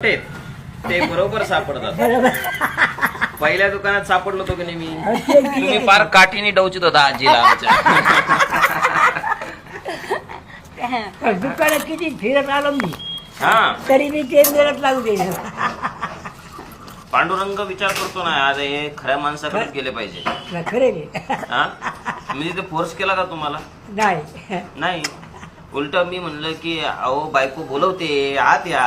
ते बरोबर सापडतात. बरोबर. पहिल्या दुकानात सापडलो होतो की नाही मी, तुम्ही फार काठीने डवचित होता आजीला आमच्या. दुकानात किती फिरत आलो मी हा तरी मी ते मिळत लागू दे. पांडुरंग विचार करतो ना, आज हे खऱ्या माणसाकडे गेले पाहिजे. खरे हा मी तिथे फोर्स केला का तुम्हाला? नाही नाही, उलट मी म्हणलं की अहो बायको बोलवते आत या.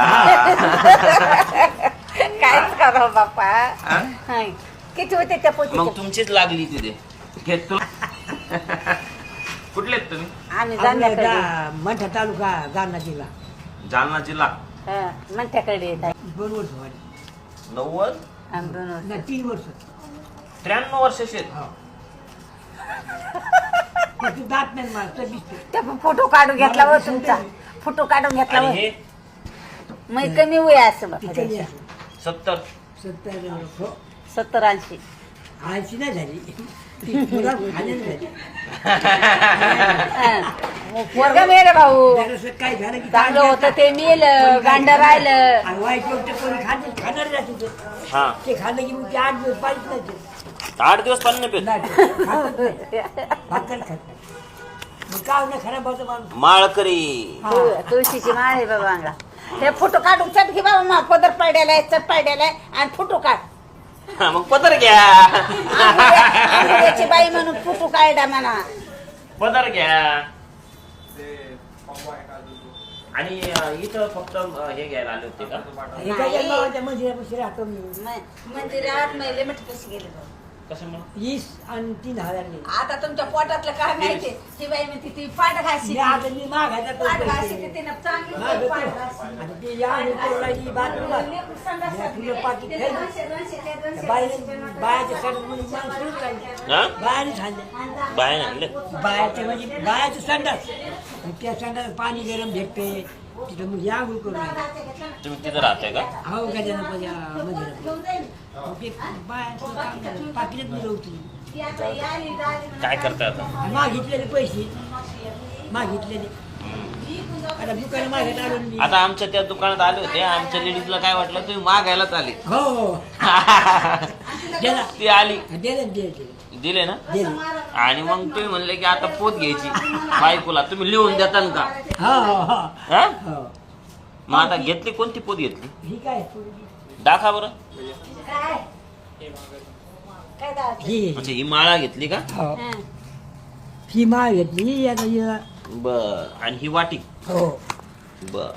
काहीच करा बापा. हा? हाय. किती होते त्या मग पोती? तुमचीच लागली तिथे. घेत तुला. कुठले आहेत तुम्ही? आम्ही जाण्याकडे मंठा तालुका जालना जिल्हा. जालना जिल्हा. म्हणत्याकडे येत आहे. 2 वर्ष झाली. 90 आम्ही 2 वर्ष. नाही 3 वर्ष. 93 वर्षाचे आहेत. हो. पण तू दात नाही मला तर दिसते. त्या फोटो काढून घेतला व तुमचा फोटो काढून घेतला आणि व हे मग कमी वय असं तिथे बापा. 70. 70-80. 80 नाही झाली. ती मुलं खाल्लेली झाली. पोरगा मेलं भाऊ. जरासं काय झालं की चांगलं होतं ते मेलं, गांड राहिलं. आणि वाईट गोष्ट कोणी खाणार नाही तिथे. हा ते खाल्लं की मग ते 8 दिवस पाहिजे नाही ते. 8 दिवस पाणी नाही पित. नाही, खातच नाही. भाकर खात नाही. मग काय होणार खराब होतं माणूस. माळकरी. तुळशीची माळ आहे बाबा अंगा. हे फोटो काढून चट घे बाबा, मा पदर पडलेला चट पडलेला आणि फोटो काढ. हा, मग पदर घ्या. आंघोळीची बाई म्हणून फोटो काढा म्हणा. पदर घ्या. आणि इथं फक्त हे घ्यायला आले होते का? हे काय या गावाच्या मंदिरापाशी राहतो मी. मंदिरात मैले मिठ कशी गेले बाबा. कशामुळे? 20 आणि 3,000 गेले. आता तुमच्या पोटातलं काय माहिती, ती बाई म्हणते ती पाठ घाशी. मी आता मी मागायचा तो पाठ घाशी पैसे. तिने चांगली मागं पाठ तो. घाशी. आणि ते या आणि पोराची बाथरूमला. लेकरं संडासात या तुझं पाकीट गेले. खायलं. दोनशे रुपये बायाच्या संडास म्हणजे माणूस फिरत राहिले. हा? बायानेच खाल्ले. बाहेर आणले. बायाचे म्हणजे बायाचे संडास. आणि त्या संडास पाणी गरम भेटते तिथं मग या आंघोळ करून आले. तुम्ही तिथं राहताय का? हो गजानन मंदिरात पाकिटात मुलं होती. काय करताय आता? मागितलेले पैसे मागितलेले आता दुकान मागत आलो मी. आता आमच्या त्या दुकानात आले होते, आमच्या लेडीजला काय वाटलं तुम्ही मागायलाच आले. हो हो दिला ती आली, दिले ना. आणि मग तुम्ही म्हणले की आता पोत घ्यायची बायकोला, तुम्ही लिहून देता का? हो हो हो हा? हो मग आता घेतली, कोणती पोत घेतली? ही काय दाखवा बरं. ही म्हणजे ही माळा घेतली का? हो ही माळ घेतली आता बर. आणि ही वाटी? हो बर.